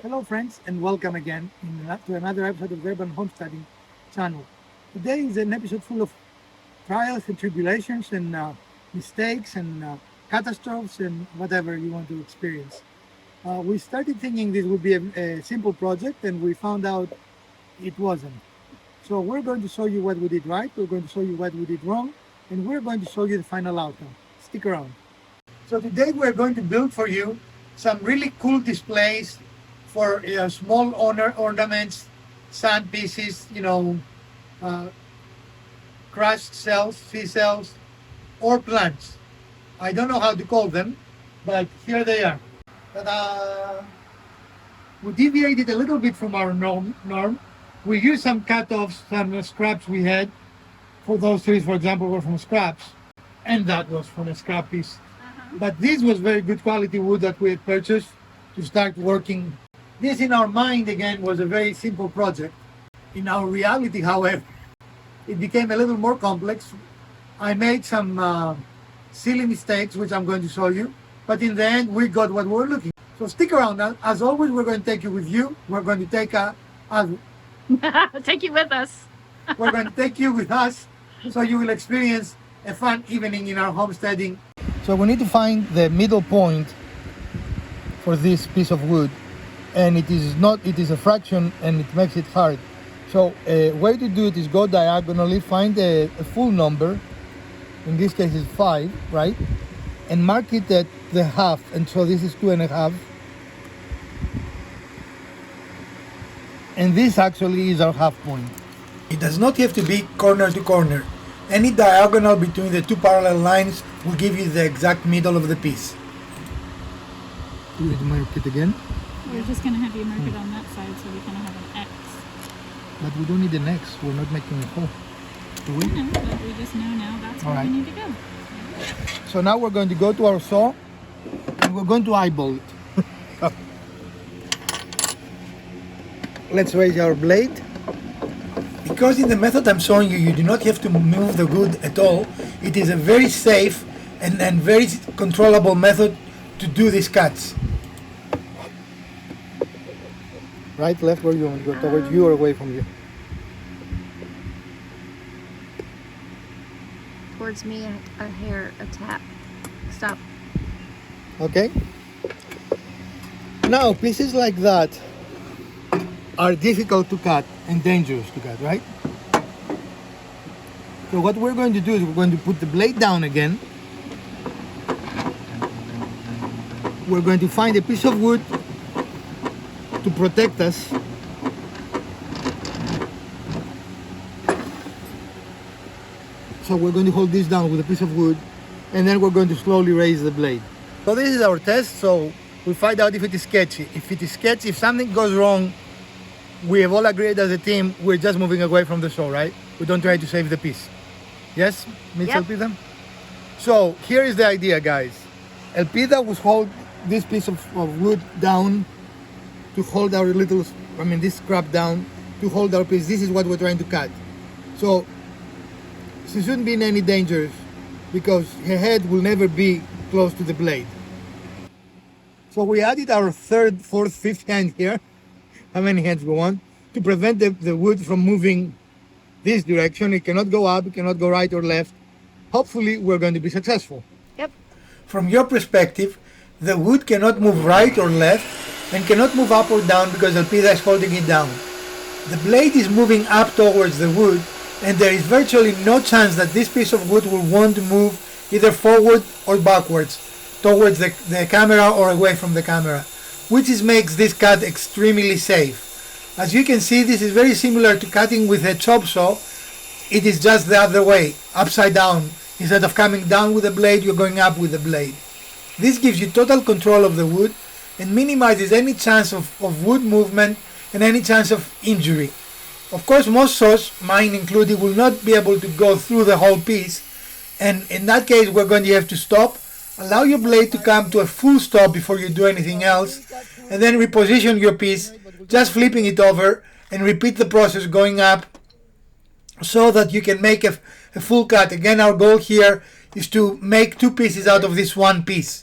Hello friends and welcome again to another episode of the Urban Homesteading channel. Today is an episode full of trials and tribulations and mistakes and catastrophes and whatever you want to experience. We started thinking this would be a simple project and we found out it wasn't. So we're going to show you what we did right, we're going to show you what we did wrong, and we're going to show you the final outcome. Stick around. So today we're going to build for you some really cool displays for small ornaments, sand pieces, crushed shells, seashells, or plants. I don't know how to call them, but here they are. Ta-da! We deviated a little bit from our norm. We used some cut-offs, some scraps we had. For those trees, for example, were from scraps, and that was from a scrap piece. But this was very good quality wood that we had purchased to start working. This in our mind again was a very simple project. In our reality, however, it became a little more complex. I made some silly mistakes, which I'm going to show you. But in the end, we got what we're looking for. So stick around. As always, we're going to take you with you. We're going to take take you with us. We're going to take you with us, so you will experience a fun evening in our homesteading. So we need to find the middle point for this piece of wood, and it is a fraction and it makes it hard. So a way to do it is go diagonally, find a full number, in this case is 5, right? And mark it at the half, and so this is 2.5. And this actually is our half point. It does not have to be corner to corner. Any diagonal between the two parallel lines will give you the exact middle of the piece. Do you need to mark it again? We're just going to have you mark it on that side so we kind of have an X. But we don't need an X. We're not making a hole. Do we? No, but we just know now that's where we need to go. So now we're going to go to our saw and we're going to eyeball it. Let's raise our blade. Because in the method I'm showing you, you do not have to move the wood at all. It is a very safe and very controllable method to do these cuts. Right, left, where you want to go? Towards you or away from you? Towards me, a hair, a tap. Stop. Okay. Now, pieces like that are difficult to cut and dangerous to cut, right? So what we're going to do is we're going to put the blade down again. We're going to find a piece of wood to protect us. So we're going to hold this down with a piece of wood, and then we're going to slowly raise the blade. So this is our test, so we'll find out if it is sketchy. If it is sketchy, if something goes wrong, we have all agreed as a team, we're just moving away from the show, right? We don't try to save the piece. Yes, Miss Yep. Elpida? So here is the idea, guys. Elpida will hold this piece of wood down to hold our this scrap down to hold our piece. This is what we're trying to cut. So she shouldn't be in any danger because her head will never be close to the blade. So we added our third, fourth, fifth hand here. How many hands we want? To prevent the wood from moving this direction. It cannot go up, it cannot go right or left. Hopefully we're going to be successful. Yep. From your perspective, the wood cannot move right or left and cannot move up or down because Elpida is holding it down. The blade is moving up towards the wood, and there is virtually no chance that this piece of wood will want to move either forward or backwards towards the camera or away from the camera, which makes this cut extremely safe. As you can see, this is very similar to cutting with a chop saw. It is just the other way, upside down. Instead of coming down with the blade, you're going up with the blade. This gives you total control of the wood and minimizes any chance of wood movement and any chance of injury. Of course, most saws, mine included, will not be able to go through the whole piece, and in that case we're going to have to stop, allow your blade to come to a full stop before you do anything else, and then reposition your piece, just flipping it over, and repeat the process going up so that you can make a full cut. Again, our goal here is to make two pieces out of this one piece.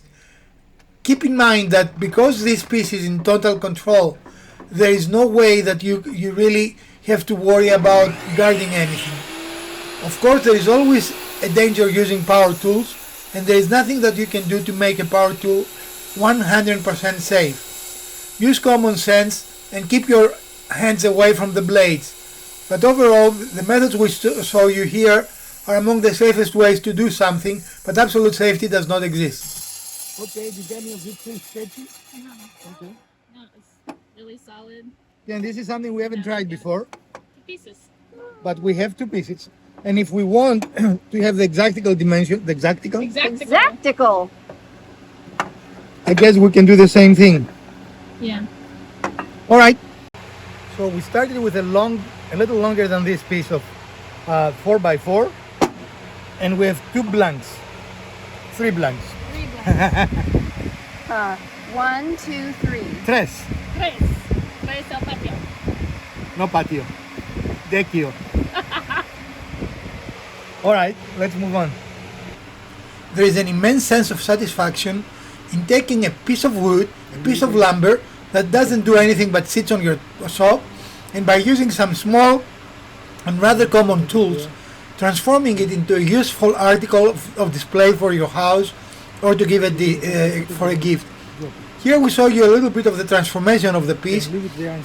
Keep in mind that because this piece is in total control there is no way that you really have to worry about guarding anything. Of course, there is always a danger using power tools, and there is nothing that you can do to make a power tool 100% safe. Use common sense and keep your hands away from the blades. But overall, the methods we show you here are among the safest ways to do something, but absolute safety does not exist. Okay, did any of you feel sketchy? No. Okay. No, it's really solid. Yeah, and this is something we haven't tried before, Pieces. but we have 2 pieces. And if we want to have the exactical dimension, Exactical. I guess we can do the same thing. Yeah. All right. So we started with a little longer than this piece of 4x4, and we have 2 blanks, 3 blanks. 3 blanks. 1, 2, 3. Tres. Tres. Tres el patio. No patio. Decio. All right, let's move on. There is an immense sense of satisfaction in taking a piece of wood, a piece of lumber that doesn't do anything but sits on your shop, and by using some small and rather common tools, transforming it into a useful article of display for your house or to give it for a gift. Here we show you a little bit of the transformation of the piece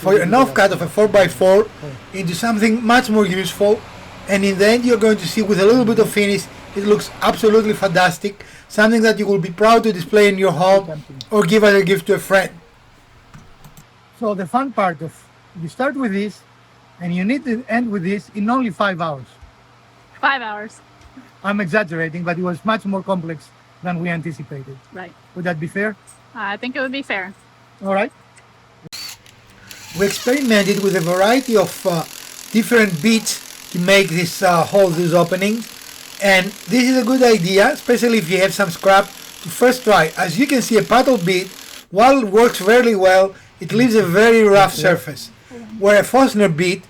for an offcut of a 4x4 into something much more useful, and in the end you're going to see with a little bit of finish it looks absolutely fantastic, something that you will be proud to display in your home or give as a gift to a friend. So the fun part of, you start with this and you need to end with this in only 5 hours. 5 hours. I'm exaggerating, but it was much more complex than we anticipated. Right. Would that be fair? I think it would be fair. All right. We experimented with a variety of different beads to make this hold these openings, and this is a good idea, especially if you have some scrap, to first try. As you can see, a paddle bead, while it works very well, it leaves a very rough surface, where a Forstner bead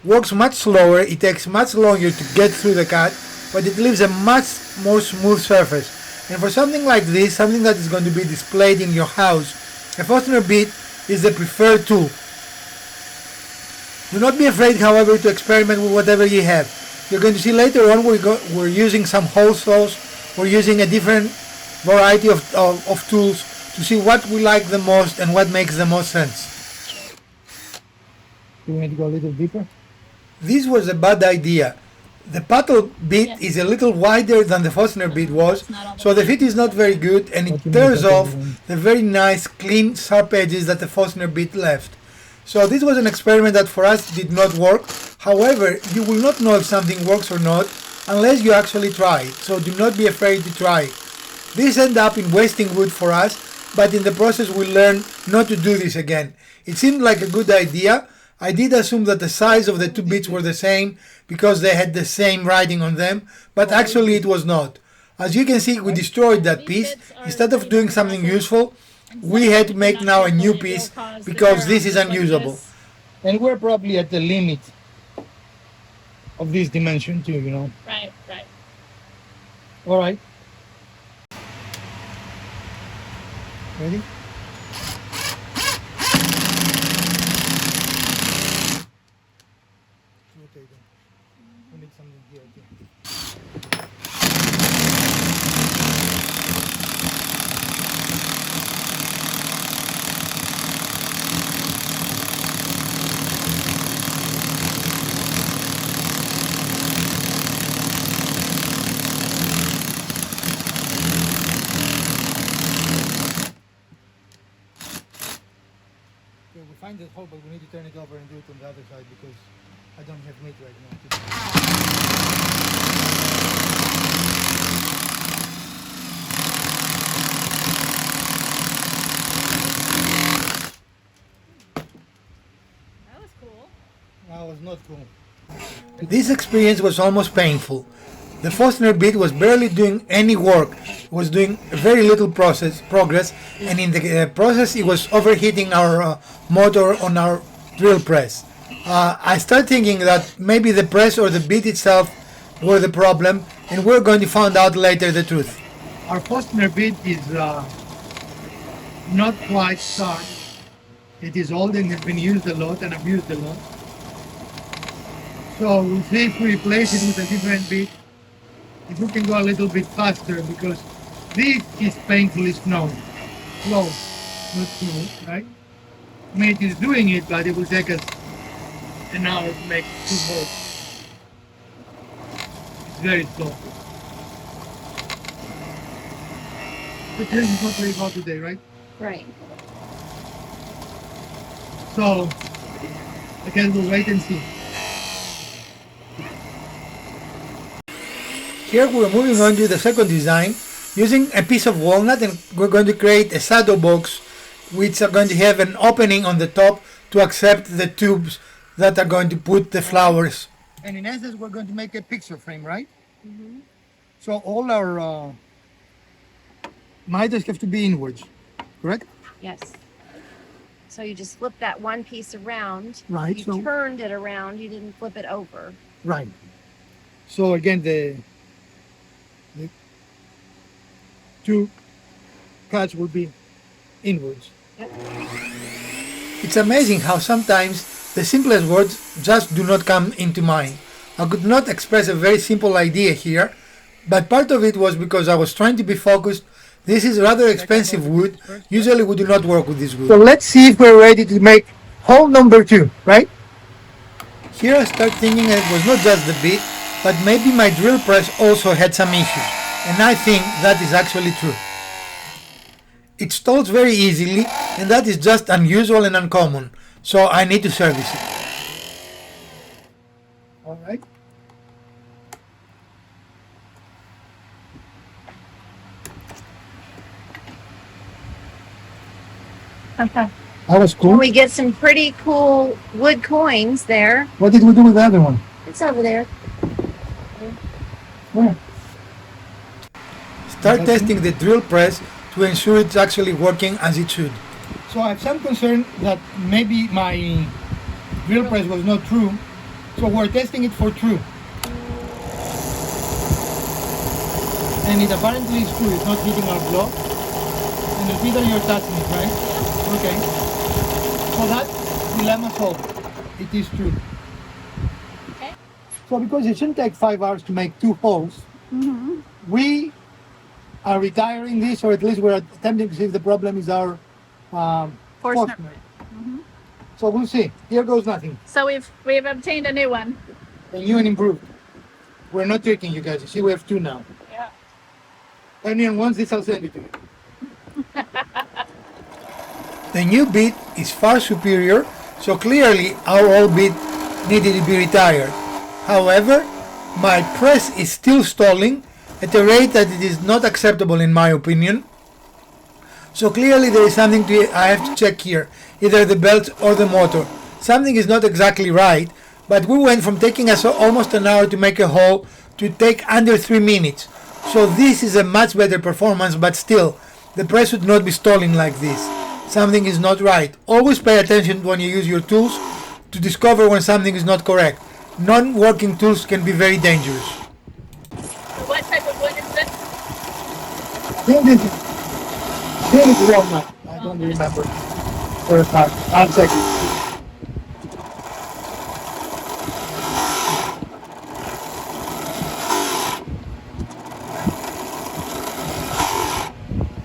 works much slower, it takes much longer to get through the cut, but it leaves a much more smooth surface. And for something like this, something that is going to be displayed in your house, a Forstner bead is the preferred tool. Do not be afraid, however, to experiment with whatever you have. You're going to see later on we're using some hole saws, we're using a different variety of tools to see what we like the most and what makes the most sense. You want to go a little deeper? This was a bad idea. The paddle bead is a little wider than the Forstner bead was, so the fit is not very good and it tears off the very nice, clean, sharp edges that the Forstner bead left. So this was an experiment that for us did not work. However, you will not know if something works or not unless you actually try it, so do not be afraid to try. This ended up in wasting wood for us, but in the process we learned not to do this again. It seemed like a good idea. I did assume that the size of the 2 beads were the same because they had the same writing on them, but actually it was not. As you can see, we destroyed that piece. Instead of doing something useful, we had to make now a new piece because this is unusable. And we're probably at the limit of this dimension too, you know. Right, right. All right. Ready? Okay, then. We need something here. Okay. Okay, we find the hole, but we need to turn it over and do it on the other side because I don't have meat right now. That was cool. That was not cool. This experience was almost painful. The Forstner bead was barely doing any work, was doing very little progress, and in the process it was overheating our motor on our drill press. I started thinking that maybe the press or the bead itself were the problem, and we're going to find out later the truth. Our Forstner bead is not quite sharp, It is old and has been used a lot and abused a lot. So we'll see if we replace it with a different bit. If we can go a little bit faster, because this is painfully slow, not smooth, right? I mean, it is doing it, but it will take us an hour to make 2 holes. It's very slow. The place is not very hot today, right? Right. So I guess we'll wait and see. Here we're moving on to the second design using a piece of walnut, and we're going to create a shadow box which are going to have an opening on the top to accept the tubes that are going to put the flowers. And in essence we're going to make a picture frame, right? Mm-hmm. So all our miters have to be inwards, correct? Yes. So you just flip that one piece around. Right. You turned it around. You didn't flip it over. Right. So again, the 2 cuts will be inwards. Yep. It's amazing how sometimes the simplest words just do not come into mind. I could not express a very simple idea here, but part of it was because I was trying to be focused. This is rather expensive wood. Usually we do not work with this wood. So let's see if we're ready to make hole number 2, right? Here I start thinking that it was not just the bit, but maybe my drill press also had some issues. And I think that is actually true. It stalls very easily, and that is just unusual and uncommon, so I need to service it. Alright. Okay. That was cool. And we get some pretty cool wood coins there. What did we do with the other one? It's over there. Where? Start testing the drill press to ensure it's actually working as it should. So I have some concern that maybe my drill press was not true, so we're testing it for true. And it apparently is true, it's not hitting our block. And Elpida, you're touching it, right? Okay. So that dilemma solved. It is true. Okay. So because it shouldn't take 5 hours to make 2 holes, we are retiring this, or at least we're attempting to see if the problem is our Forstner. So we'll see. Here goes nothing. So we've obtained a new one. A new and improved. We're not tricking you guys. You see, we have 2 now. Yeah. Anyone wants this, I'll send it to you. The new bit is far superior, so clearly our old bit needed to be retired. However, my press is still stalling at a rate that it is not acceptable in my opinion. So clearly there is something I have to check here, either the belt or the motor. Something is not exactly right, but we went from taking us almost an hour to make a hole to take under 3 minutes. So this is a much better performance, but still, the press should not be stalling like this. Something is not right. Always pay attention when you use your tools to discover when something is not correct. Non-working tools can be very dangerous. What type of wood is this? This is walnut. I don't remember. First time. I'll check it.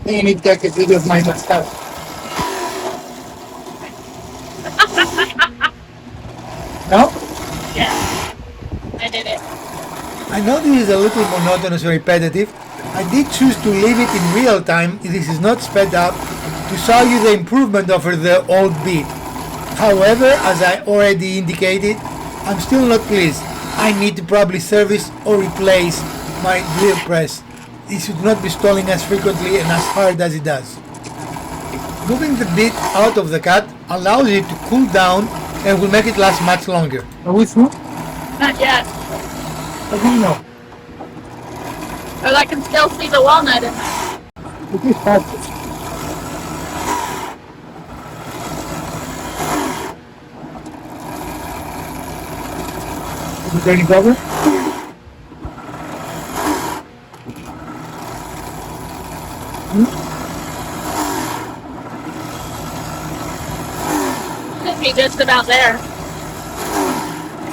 I need to take a video of my mustache. No? Yeah. I did it. I know this is a little monotonous or repetitive. I did choose to leave it in real time. This is not sped up to show you the improvement over the old bit. However, as I already indicated, I'm still not pleased. I need to probably service or replace my drill press. It should not be stalling as frequently and as hard as it does. Moving the bit out of the cut allows it to cool down and will make it last much longer. Are we through? Not yet. How do you know? But I can still see the walnut in there. It is hard. Is there any cover? be just about there.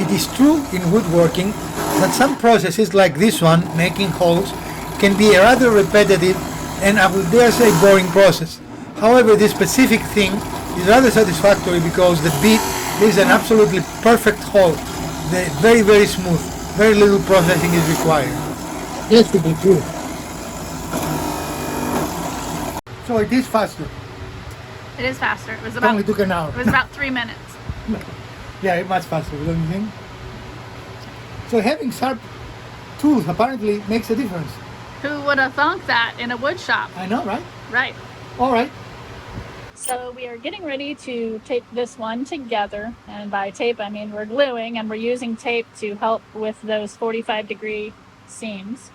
It is true in woodworking that some processes like this one, making holes, can be a rather repetitive and I would dare say boring process. However, this specific thing is rather satisfactory because the bit is an absolutely perfect hole. Very, very smooth. Very little processing is required. Yes, to be true. So it is faster. It is faster. It was It only about took an hour. it was about 3 minutes. Yeah, much faster, don't you think? So having sharp tools apparently makes a difference. Who would have thunk that in a wood shop? I know, right? Right. All right. So we are getting ready to tape this one together, and by tape I mean we're gluing, and we're using tape to help with those 45-degree seams.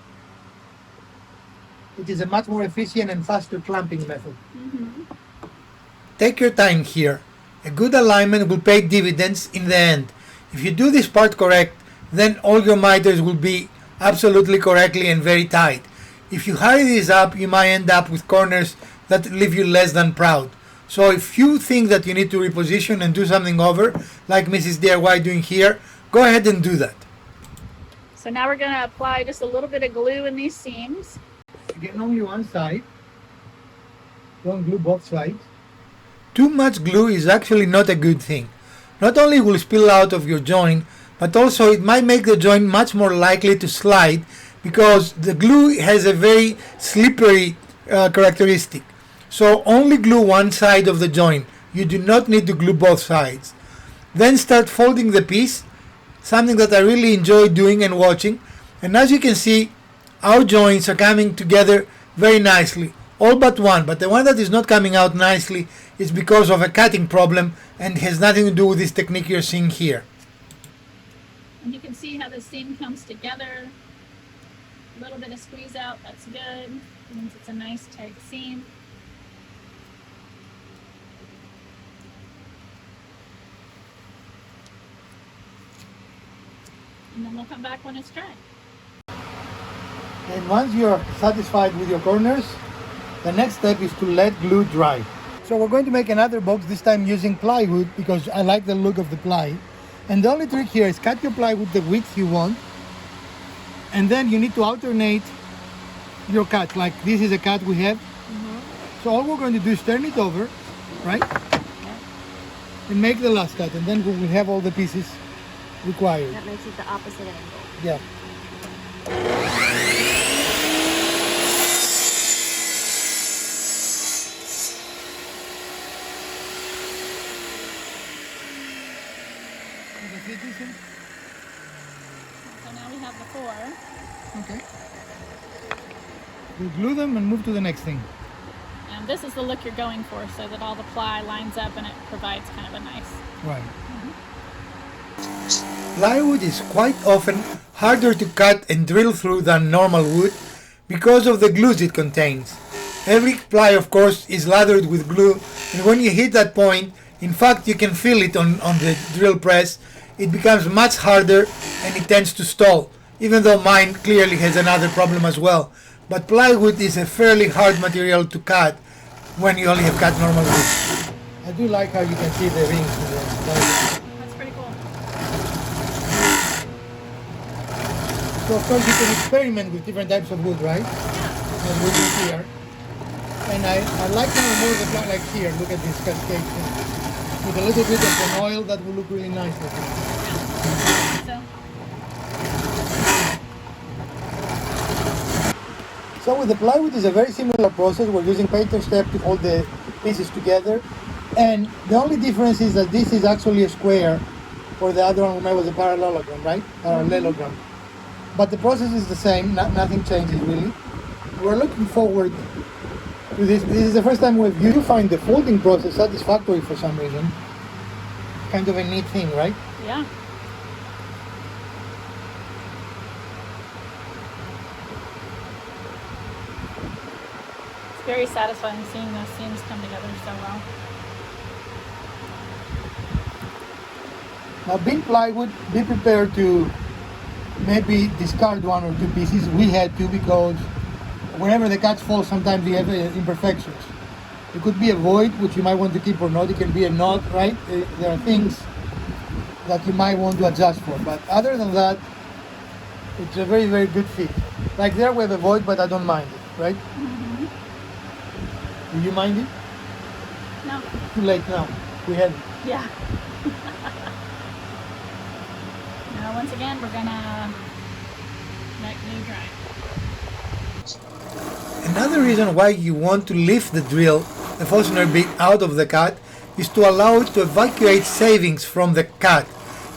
It is a much more efficient and faster clamping method. Take your time here. A good alignment will pay dividends in the end. If you do this part correct, then all your miters will be absolutely correctly and very tight. If you hurry this up, you might end up with corners that leave you less than proud. So if you think that you need to reposition and do something over, like Mrs. DIY doing here, go ahead and do that. So now we're going to apply just a little bit of glue in these seams. Again, only one side. Don't glue both sides. Too much glue is actually not a good thing. Not only will spill out of your joint, but also it might make the joint much more likely to slide because the glue has a very slippery characteristic. So only glue one side of the joint. You do not need to glue both sides. Then start folding the piece, something that I really enjoy doing and watching. And as you can see, our joints are coming together very nicely. All but one, but the one that is not coming out nicely is because of a cutting problem and has nothing to do with this technique you're seeing here. And you can see how the seam comes together. A little bit of squeeze out, that's good. It means it's a nice tight seam. And then we'll come back when it's dry. And once you're satisfied with your corners, the next step is to let glue dry. So we're going to make another box, this time using plywood because I like the look of the ply. And the only trick here is cut your plywood the width you want. And then you need to alternate your cut. Like this is a cut we have. So all we're going to do is turn it over, right? And make the last cut. And then we will have all the pieces required. That makes it the opposite angle. Yeah. So now we have the 4. Okay. We'll glue them and move to the next thing. And this is the look you're going for, so that all the ply lines up and it provides kind of a nice... Right. Plywood is quite often harder to cut and drill through than normal wood because of the glues it contains. Every ply, of course, is lathered with glue, and when you hit that point, in fact you can feel it on the drill press, it becomes much harder and it tends to stall, even though mine clearly has another problem as well. But plywood is a fairly hard material to cut when you only have cut normal wood. I do like how you can see the rings in the plywood. That's pretty cool. So of course you can experiment with different types of wood, right? Yeah. As we do here. And I like more of the plant like here. Look at this cascade thing. With a little bit of an oil that will look really nice with it. So with the plywood is a very similar process. We're using painter step to hold the pieces together. And the only difference is that this is actually a square, or the other one was a parallelogram, right? Parallelogram. But the process is the same, nothing changes really. We're looking forward to this. This is the first time we've you find the folding process satisfactory for some reason. Kind of a neat thing, right? Yeah. It's very satisfying seeing those seams come together so well. Now being plywood, be prepared to maybe discard one or two pieces. We had to because whenever the cuts fall sometimes we have imperfections. It could be a void, which you might want to keep or not. It can be a knot, right? There are things that you might want to adjust for. But other than that, it's a very, very good fit. Like there we have a void, but I don't mind it, right? Mm-hmm. Do you mind it? No. Too late now. We had it. Yeah. Now, once again, we're gonna let glue dry. Another reason why you want to lift the drill, the Forstner bit, out of the cut is to allow it to evacuate savings from the cut.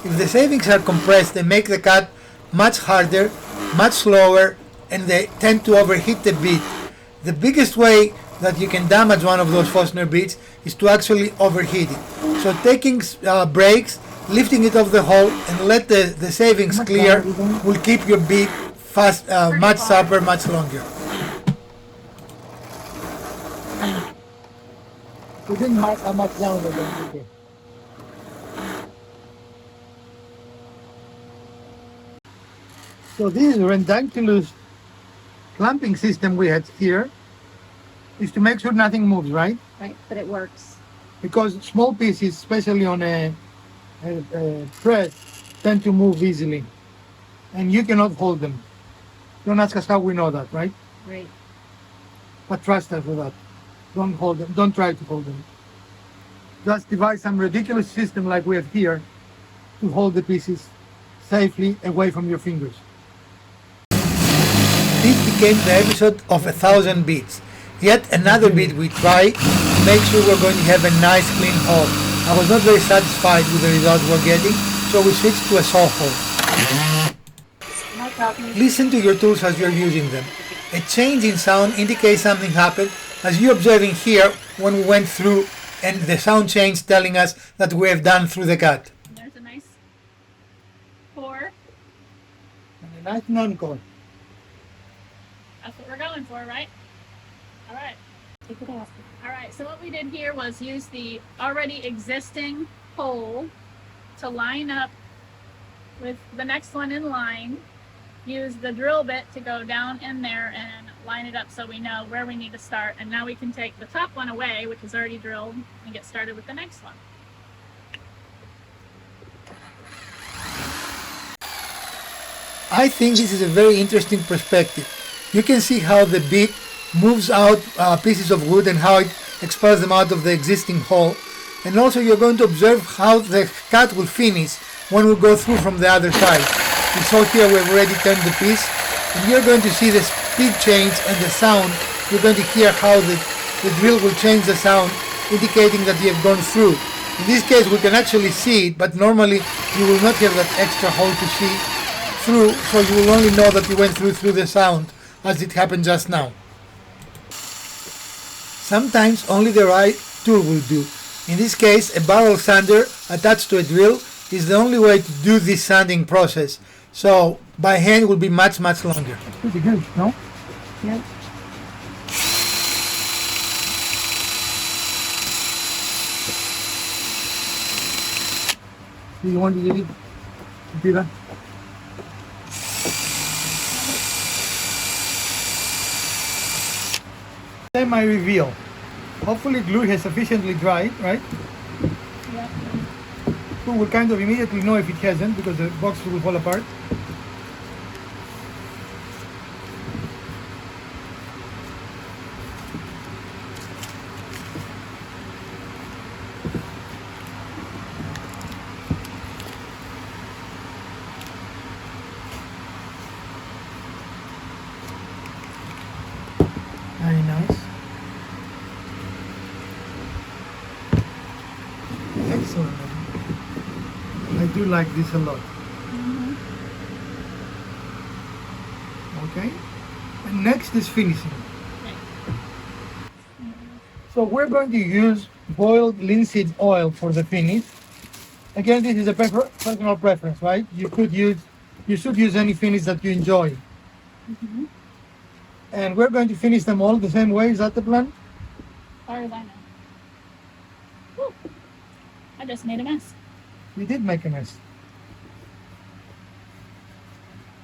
If the savings are compressed, they make the cut much harder, much slower, and they tend to overheat the bit. The biggest way that you can damage one of those Forstner bits is to actually overheat it. So taking breaks, lifting it off the hole, and let the savings clear will keep your bit fast, much sharper, much longer. We didn't mark how much down we're going to do. So this ranunculus clamping system we had here is to make sure nothing moves, right? Right, but it works. Because small pieces, especially on a press, tend to move easily. And you cannot hold them. Don't ask us how we know that, right? Right. But trust us with that. Don't hold them. Don't try to hold them. Just devise some ridiculous system like we have here to hold the pieces safely away from your fingers. This became the episode of 1,000 bits. Yet another bit we tried to make sure we're going to have a nice clean hole. I was not very satisfied with the results we're getting, so we switched to a saw hole. Listen to your tools as you're using them. A change in sound indicates something happened, as you're observing here when we went through and the sound changed, telling us that we have done through the cut. There's a nice pour. And a nice non-core. That's what we're going for, right? All right. Take it off. All right, so what we did here was use the already existing hole to line up with the next one in line, use the drill bit to go down in there and line it up so we know where we need to start. And now we can take the top one away, which is already drilled, and get started with the next one. I think this is a very interesting perspective. You can see how the bit moves out pieces of wood and how it expels them out of the existing hole. And also you're going to observe how the cut will finish when we go through from the other side. You saw here we've already turned the piece, and you're going to see the speed change and the sound. You're going to hear how the drill will change the sound, indicating that you have gone through. In this case we can actually see it, but normally you will not have that extra hole to see through, so you will only know that you went through the sound, as it happened just now. Sometimes only the right tool will do. In this case, a barrel sander attached to a drill is the only way to do this sanding process. So by hand will be much, much longer. Pretty good, no? Yeah. Do you want to do that? Then my reveal. Hopefully glue has sufficiently dried, right? Yep. So we'll kind of immediately know if it hasn't, because the box will fall apart. Very nice. Excellent. I do like this a lot. Okay. And next is finishing. So we're going to use boiled linseed oil for the finish. Again, this is a personal preference, right? You should use any finish that you enjoy. And we're going to finish them all the same way. Is that the plan? As far as I know. Whew. I just made a mess. We did make a mess.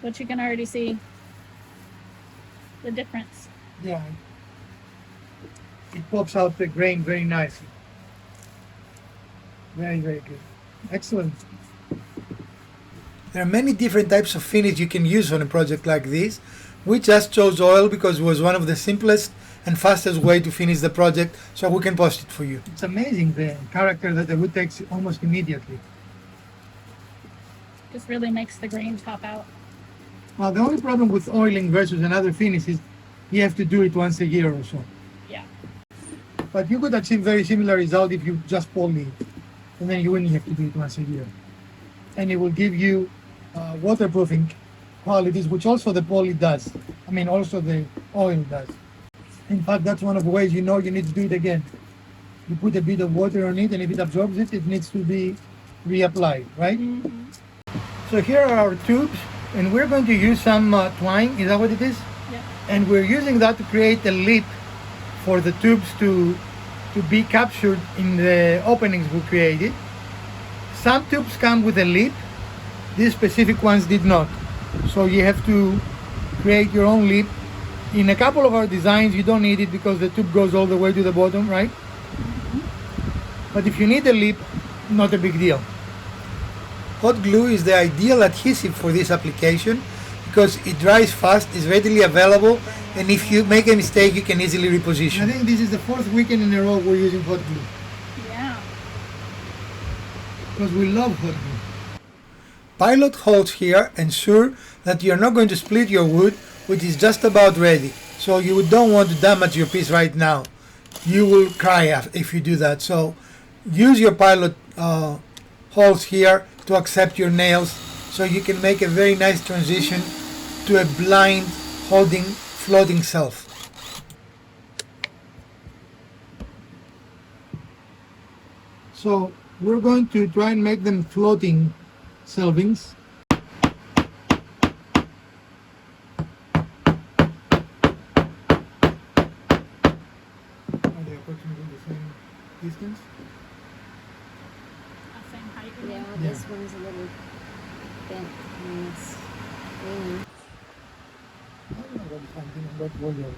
But you can already see the difference. Yeah. it pops out the grain very nicely. Very, very good. Excellent. There are many different types of finish you can use on a project like this. We just chose oil because it was one of the simplest and fastest way to finish the project, so we can post it for you. It's amazing the character that the wood takes almost immediately. Just really makes the grain pop out. Well, the only problem with oiling versus another finish is you have to do it once a year or so. Yeah. But you could achieve very similar result if you just poly it, and then you wouldn't have to do it once a year. And it will give you waterproofing qualities, which also the poly does. I mean, also the oil does. In fact, that's one of the ways you know you need to do it again. You put a bit of water on it, and if it absorbs it, it needs to be reapplied, right? Mm-hmm. So here are our tubes, and we're going to use some twine. Is that what it is? Yeah. And we're using that to create a lip for the tubes to be captured in the openings we created. Some tubes come with a lip. These specific ones did not. So you have to create your own lip. In a couple of our designs, you don't need it because the tube goes all the way to the bottom, right? Mm-hmm. But if you need a lip, not a big deal. Hot glue is the ideal adhesive for this application because it dries fast, is readily available, and if you make a mistake, you can easily reposition. I think this is the 4th weekend in a row we're using hot glue. Yeah. Because we love hot glue. Pilot holes here ensure that you're not going to split your wood, which is just about ready. So you don't want to damage your piece right now. You will cry if you do that. So use your pilot holes here to accept your nails so you can make a very nice transition to a blind holding floating shelf. So we're going to try and make them floating shelvings. Are they approximately the same distance? Same height. Yeah, Yeah. this one's a little bent. And it's leaning. I don't know what something about volume.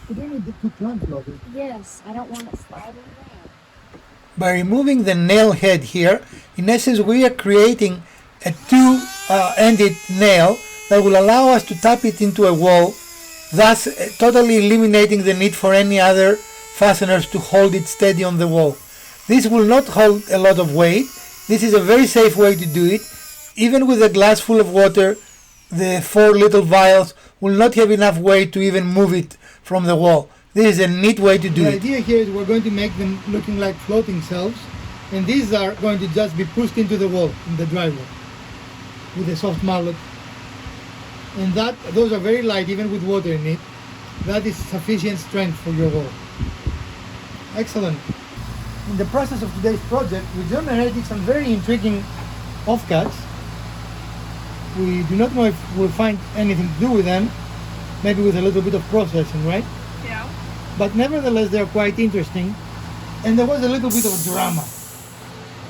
We don't need the two plants floating. Yes, I don't want it sliding around. By removing the nail head here, in essence we are creating a two-ended nail that will allow us to tap it into a wall, thus totally eliminating the need for any other fasteners to hold it steady on the wall. This will not hold a lot of weight. This is a very safe way to do it. Even with a glass full of water, the 4 little vials will not have enough weight to even move it from the wall. This is a neat way to do it. The idea here is we're going to make them looking like floating shelves, and these are going to just be pushed into the wall, in the drywall, with a soft mallet. And those are very light, even with water in it. That is sufficient strength for your wall. Excellent. In the process of today's project, we generated some very intriguing offcuts. We do not know if we'll find anything to do with them, maybe with a little bit of processing, right? Yeah. But nevertheless, they're quite interesting. And there was a little bit of drama.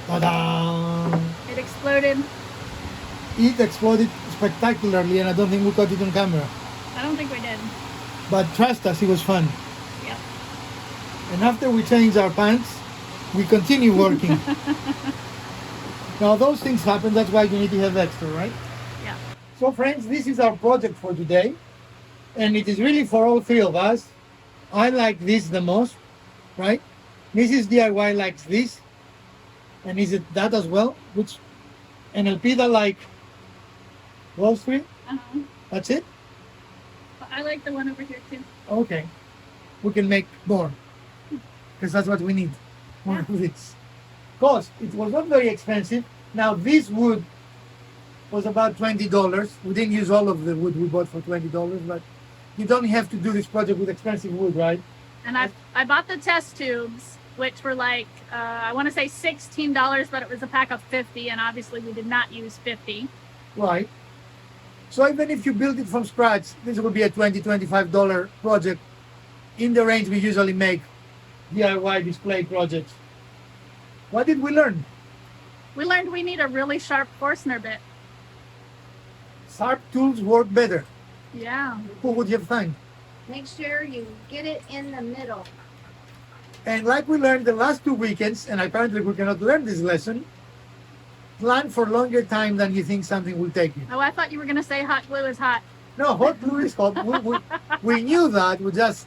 Ta-da! It exploded. It exploded spectacularly, and I don't think we caught it on camera. I don't think we did. But trust us, it was fun. Yep. And after we changed our pants, we continue working. Now those things happen, that's why you need to have extra, right? Yeah. So friends, this is our project for today. And it is really for all 3 of us. I like this the most, right? Mrs. DIY likes this. And is it that as well? Which, and Elpida like those 3? Uh-huh. That's it? I like the one over here too. Okay. We can make more. Because that's what we need. More of this. Cost, it was not very expensive. Now this wood was about $20. We didn't use all of the wood we bought for $20, but you don't have to do this project with expensive wood, right? And I bought the test tubes, which were like, I want to say $16, but it was a pack of 50, and obviously we did not use 50. Right. So even if you build it from scratch, this will be a $20, $25 project in the range we usually make DIY display projects. What did we learn? We learned we need a really sharp Forstner bit. Sharp tools work better. Yeah. Who would you find? Make sure you get it in the middle. And like we learned the last 2 weekends, and apparently we cannot learn this lesson, plan for longer time than you think something will take you. Oh, I thought you were going to say hot glue is hot. No, hot glue is hot. We knew that. We just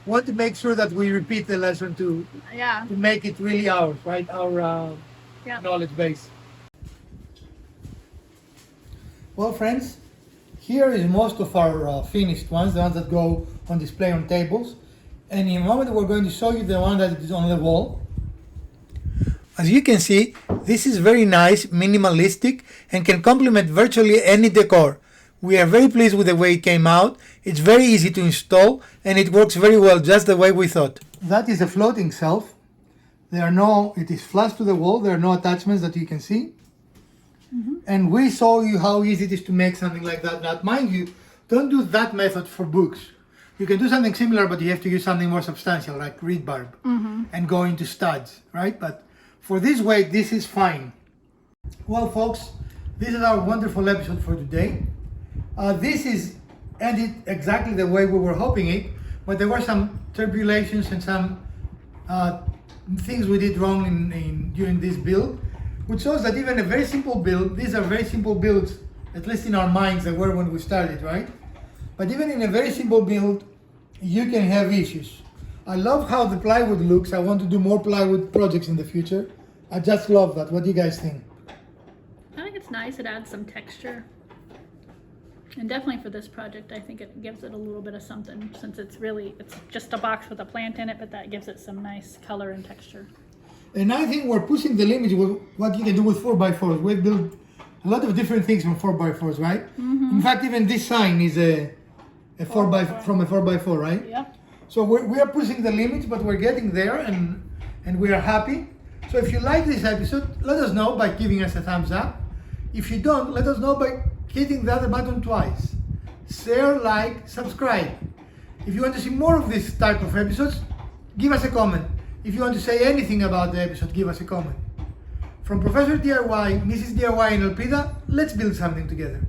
want to make sure that we repeat the lesson to Yeah. make it really ours, right? Our Yeah. knowledge base. Well, friends, here is most of our finished ones, the ones that go on display on tables. And in a moment, we're going to show you the one that is on the wall. As you can see, this is very nice, minimalistic, and can complement virtually any decor. We are very pleased with the way it came out. It's very easy to install, and it works very well, just the way we thought. That is a floating shelf. It is flush to the wall. There are no attachments that you can see. And we show you how easy it is to make something like that. Now, mind you, don't do that method for books. You can do something similar, but you have to use something more substantial, like rebar, and go into studs, right? But for this weight, this is fine. Well, folks, this is our wonderful episode for today. This is ended exactly the way we were hoping it, but there were some tribulations and some things we did wrong during this build, which shows that even a very simple build, these are very simple builds, at least in our minds they were when we started, right? But even in a very simple build, you can have issues. I love how the plywood looks. I want to do more plywood projects in the future. I just love that. What do you guys think? I think it's nice. It adds some texture. And definitely for this project, I think it gives it a little bit of something, since it's just a box with a plant in it, but that gives it some nice color and texture. And I think we're pushing the limits with what you can do with 4x4s. We've built a lot of different things from 4x4s, right? In fact, even this sign is from a 4x4, right? Yeah. So we are pushing the limits, but we're getting there, and we are happy. So if you like this episode, let us know by giving us a thumbs up. If you don't, let us know by hitting the other button twice. Share, like, subscribe. If you want to see more of this type of episodes, give us a comment. If you want to say anything about the episode, give us a comment. From Professor DIY, Mrs. DIY, and Elpida, let's build something together.